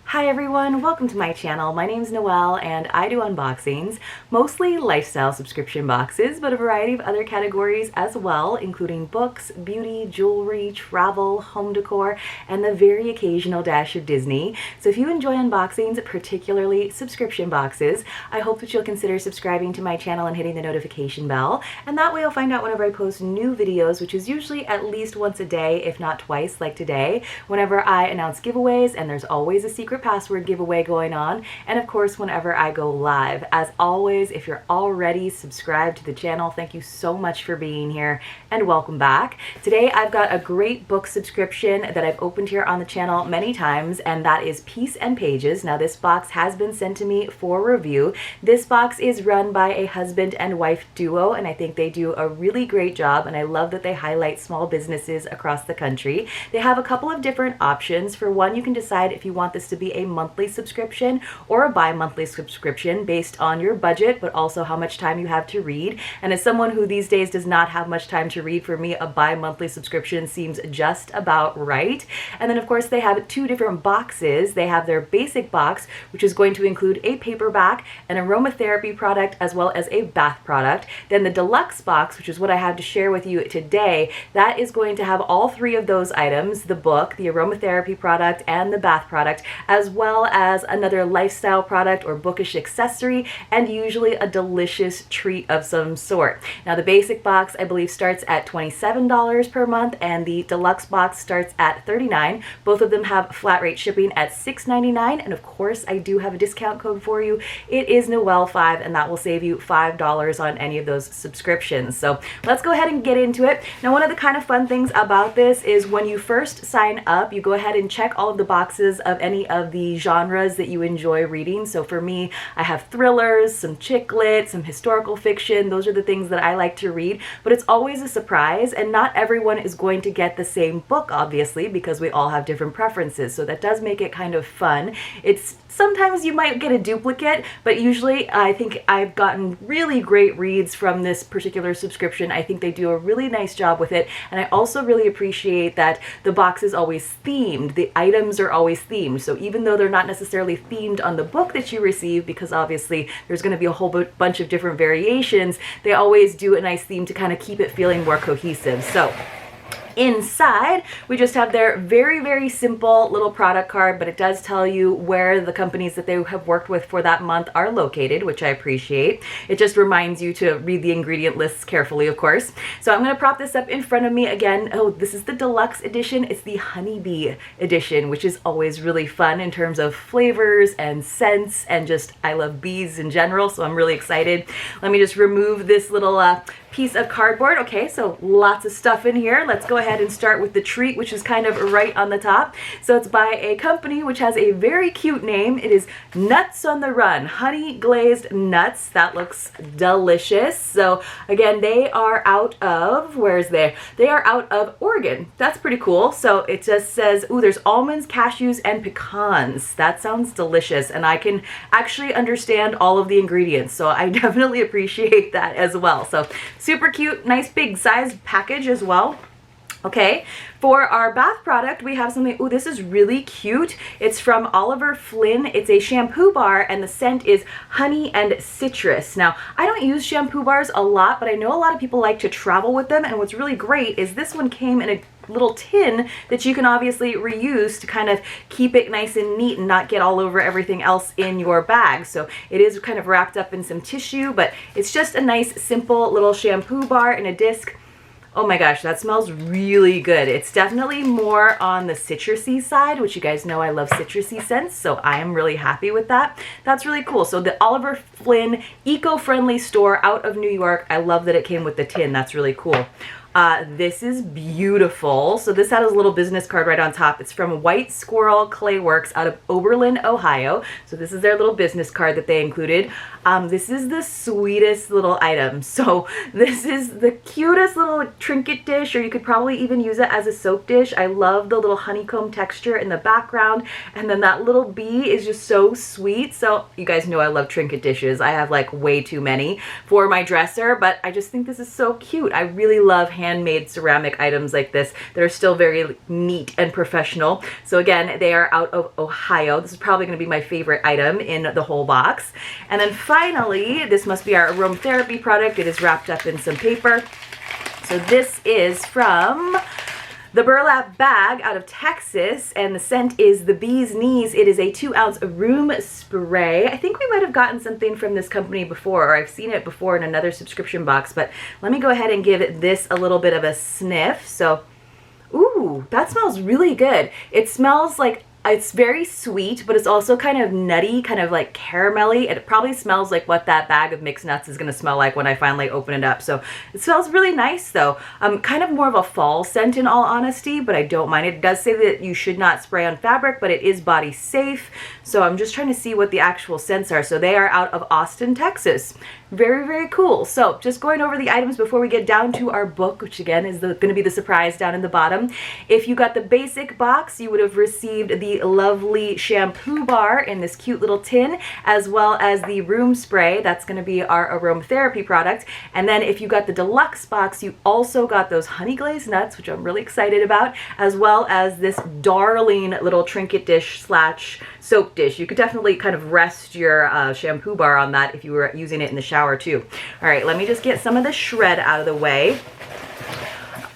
Hi everyone, welcome to my channel. My name's Noelle and I do unboxings, mostly lifestyle subscription boxes, but a variety of other categories as well, including books, beauty, jewelry, travel, home decor, and the very occasional dash of Disney. So if you enjoy unboxings, particularly subscription boxes, I hope that you'll consider subscribing to my channel and hitting the notification bell, and that way you'll find out whenever I post new videos, which is usually at least once a day, if not twice like today, whenever I announce giveaways, and there's always a secret password giveaway going on, and of course whenever I go live. As always, if you're already subscribed to the channel, thank you so much for being here and welcome back. Today I've got a great book subscription that I've opened here on the channel many times, and that is Peace and Pages. Now this box has been sent to me for review. This box is run by a husband and wife duo, and I think they do a really great job, and I love that they highlight small businesses across the country. They have a couple of different options. For one, you can decide if you want this to be a monthly subscription or a bi-monthly subscription based on your budget, but also how much time you have to read. And as someone who these days does not have much time to read, for me a bi-monthly subscription seems just about right. And then of course they have two different boxes. They have their basic box, which is going to include a paperback, an aromatherapy product, as well as a bath product. Then the deluxe box, which is what I have to share with you today, that is going to have all three of those items: the book, the aromatherapy product, and the bath product, as well as another lifestyle product or bookish accessory, and usually a delicious treat of some sort. Now the basic box I believe starts at $27 per month, and the deluxe box starts at $39. Both of them have flat rate shipping at $6.99, and of course I do have a discount code for you. It is Noelle5, and that will save you $5 on any of those subscriptions. So let's go ahead and get into it. Now one of the kind of fun things about this is when you first sign up, you go ahead and check all of the boxes of any of the genres that you enjoy reading. So for me, I have thrillers, some chick lit, some historical fiction. Those are the things that I like to read, but it's always a surprise, and not everyone is going to get the same book, obviously, because we all have different preferences. So that does make it kind of fun. It's sometimes you might get a duplicate, but usually I think I've gotten really great reads from this particular subscription. I think they do a really nice job with it, and I also really appreciate that the box is always themed. The items are always themed, so even though they're not necessarily themed on the book that you receive, because obviously there's going to be a whole bunch of different variations, they always do a nice theme to kind of keep it feeling more cohesive. So inside, we just have their very simple little product card, but it does tell you where the companies that they have worked with for that month are located, which I appreciate. It just reminds you to read the ingredient lists carefully, of course. So I'm going to prop this up in front of me again. Oh, this is the deluxe edition. It's the honeybee edition, which is always really fun in terms of flavors and scents, and just I love bees in general, so I'm really excited. Let me just remove this little piece of cardboard. Okay, so lots of stuff in here. Let's go ahead and start with the treat, which is kind of right on the top. So it's by a company which has a very cute name. It is Nuts on the Run, honey glazed nuts. That looks delicious. So again, they are out of, they are out of Oregon. That's pretty cool. So it just says, ooh, there's almonds, cashews, and pecans. That sounds delicious, and I can actually understand all of the ingredients, so I definitely appreciate that as well. So super cute, nice big size package as well. Okay, for our bath product, we have something, ooh, this is really cute. It's from Oliver Flynn. It's a shampoo bar, and the scent is honey and citrus. Now, I don't use shampoo bars a lot, but I know a lot of people like to travel with them, and what's really great is this one came in a little tin that you can obviously reuse to kind of keep it nice and neat and not get all over everything else in your bag. So it is kind of wrapped up in some tissue, but it's just a nice, simple little shampoo bar in a disc. Oh my gosh, that smells really good. It's definitely more on the citrusy side, which you guys know I love citrusy scents, so I am really happy with that. That's really cool. So the Oliver Flynn eco-friendly store out of New York, I love that it came with the tin. That's really cool. This is beautiful. So this has a little business card right on top. It's from White Squirrel Clay Works out of Oberlin, Ohio. So this is their little business card that they included. This is the sweetest little item. So this is the cutest little trinket dish, or you could probably even use it as a soap dish. I love the little honeycomb texture in the background, and then that little bee is just so sweet. So you guys know I love trinket dishes. I have like way too many for my dresser, but I just think this is so cute. I really love handmade ceramic items like this that are still very neat and professional. So again, they are out of Ohio. This is probably going to be my favorite item in the whole box. And then finally, this must be our aromatherapy product. It is wrapped up in some paper. So this is from the burlap bag out of Texas, and the scent is the bee's knees. It is a 2-ounce room spray. I think we might have gotten something from this company before, or I've seen it before in another subscription box, but let me go ahead and give this a little bit of a sniff. So, ooh, that smells really good. It smells like, it's very sweet, but it's also kind of nutty, kind of like caramelly. It probably smells like what that bag of mixed nuts is going to smell like when I finally open it up. So it smells really nice though. Kind of more of a fall scent in all honesty, but I don't mind it. It does say that you should not spray on fabric, but it is body safe. So I'm just trying to see what the actual scents are. So they are out of Austin, Texas. Very, very cool. So just going over the items before we get down to our book, which again is going to be the surprise down in the bottom. If you got the basic box, you would have received the lovely shampoo bar in this cute little tin, as well as the room spray. That's going to be our aromatherapy product. And then if you got the deluxe box, you also got those honey glazed nuts, which I'm really excited about, as well as this darling little trinket dish slash soap dish. You could definitely kind of rest your shampoo bar on that if you were using it in the shower too. All right, let me just get some of the shred out of the way.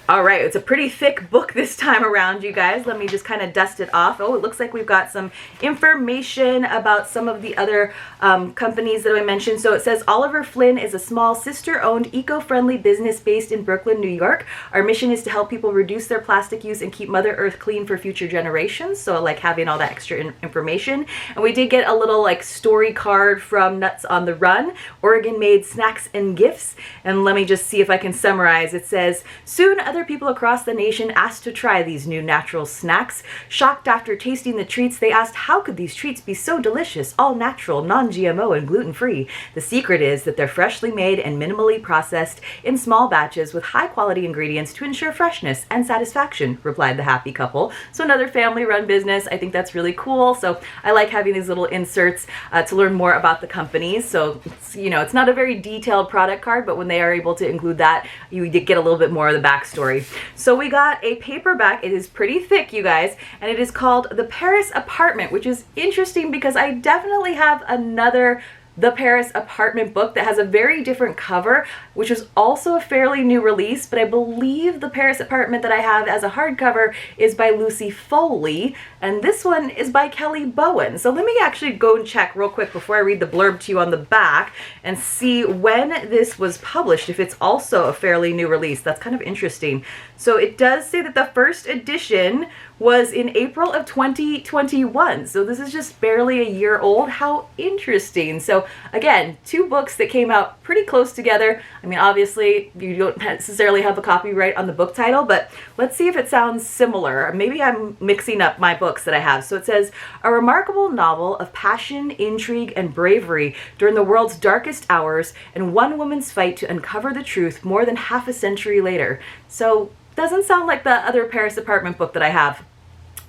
All right, it's a pretty thick book this time around, you guys. Let me just kind of dust it off. Oh, it looks like we've got some information about some of the other companies that I mentioned. So it says Oliver Flynn is a small sister-owned eco-friendly business based in Brooklyn, New York. Our mission is to help people reduce their plastic use and keep Mother Earth clean for future generations. So I like having all that extra information. And we did get a little like story card from Nuts on the Run, Oregon-made snacks and gifts. And let me just see if I can summarize. It says, soon other people across the nation asked to try these new natural snacks. Shocked after tasting the treats, they asked, how could these treats be so delicious, all natural, non-GMO, and gluten-free? The secret is that they're freshly made and minimally processed in small batches with high-quality ingredients to ensure freshness and satisfaction, replied the happy couple. So another family-run business. I think that's really cool. So I like having these little inserts to learn more about the companies. So it's, you know, it's not a very detailed product card, but when they are able to include that, you get a little bit more of the backstory. So we got a paperback. It is pretty thick, you guys, and it is called The Paris Apartment, which is interesting because I definitely have another The Paris Apartment book that has a very different cover, which is also a fairly new release, but I believe The Paris Apartment that I have as a hardcover is by Lucy Foley, and this one is by Kelly Bowen. So let me actually go and check real quick before I read the blurb to you on the back and see when this was published, if it's also a fairly new release. That's kind of interesting. So it does say that the first edition was in April of 2021. So this is just barely a year old. How interesting. So again, two books that came out pretty close together. I mean, obviously you don't necessarily have a copyright on the book title, but let's see if it sounds similar. Maybe I'm mixing up my books that I have. So it says, a remarkable novel of passion, intrigue, and bravery during the world's darkest hours and one woman's fight to uncover the truth more than half a century later. So doesn't sound like the other Paris Apartment book that I have.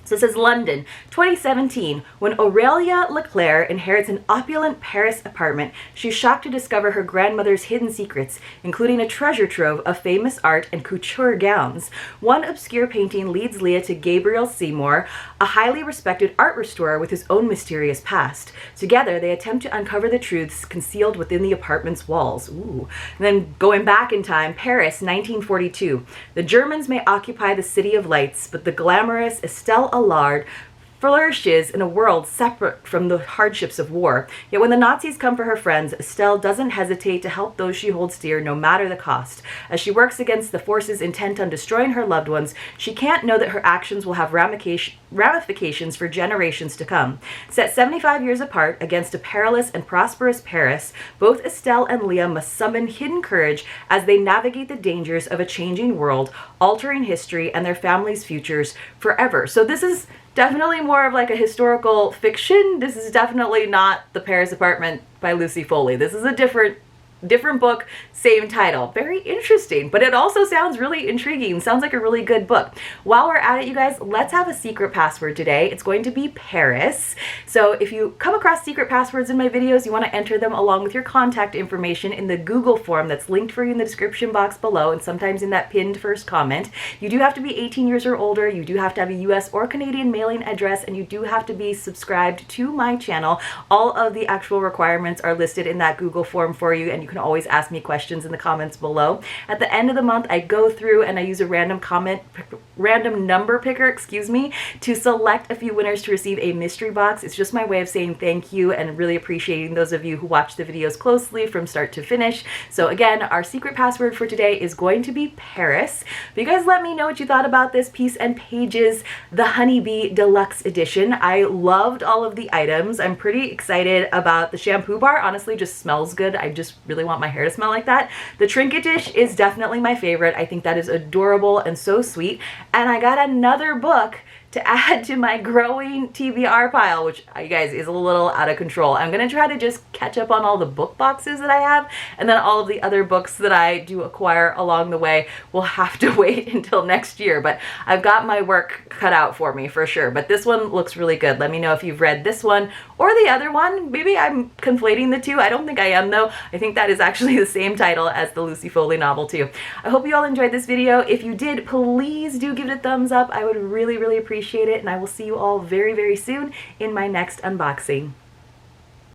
So it says London, 2017. When Aurelia Leclerc inherits an opulent Paris apartment, she's shocked to discover her grandmother's hidden secrets, including a treasure trove of famous art and couture gowns. One obscure painting leads Leah to Gabriel Seymour, a highly respected art restorer with his own mysterious past. Together, they attempt to uncover the truths concealed within the apartment's walls. Ooh. And then going back in time, Paris, 1942. The Germans may occupy the City of Lights, but the glamorous Estelle Allard flourishes in a world separate from the hardships of war. Yet when the Nazis come for her friends, Estelle doesn't hesitate to help those she holds dear no matter the cost. As she works against the forces intent on destroying her loved ones, she can't know that her actions will have ramifications for generations to come. Set 75 years apart against a perilous and prosperous Paris, both Estelle and Leah must summon hidden courage as they navigate the dangers of a changing world, altering history and their families' futures forever. So this is definitely more of like a historical fiction. This is definitely not The Paris Apartment by Lucy Foley. This is a different different book, same title. Very interesting, but it also sounds really intriguing. Sounds like a really good book. While we're at it, you guys, let's have a secret password today. It's going to be Paris. So if you come across secret passwords in my videos, you want to enter them along with your contact information in the Google form that's linked for you in the description box below, and sometimes in that pinned first comment. You do have to be 18 years or older, you do have to have a US or Canadian mailing address, and you do have to be subscribed to my channel. All of the actual requirements are listed in that Google form for you, and you can always ask me questions in the comments below. At the end of the month, I go through and I use a random number picker, to select a few winners to receive a mystery box. It's just my way of saying thank you and really appreciating those of you who watch the videos closely from start to finish. So again, our secret password for today is going to be Paris. But you guys let me know what you thought about this Peace and Pages, the Honeybee Deluxe Edition. I loved all of the items. I'm pretty excited about the shampoo bar. Honestly, just smells good. I just really want my hair to smell like that. The trinket dish is definitely my favorite. I think that is adorable and so sweet. And I got another book to add to my growing TBR pile, which, you guys, is a little out of control. I'm gonna try to just catch up on all the book boxes that I have, and then all of the other books that I do acquire along the way will have to wait until next year. But I've got my work cut out for me for sure. But this one looks really good. Let me know if you've read this one or the other one. Maybe I'm conflating the two. I don't think I am though. I think that is actually the same title as the Lucy Foley novel too. I hope you all enjoyed this video. If you did, please do give it a thumbs up. I would really, really appreciate it, and I will see you all very, very soon in my next unboxing.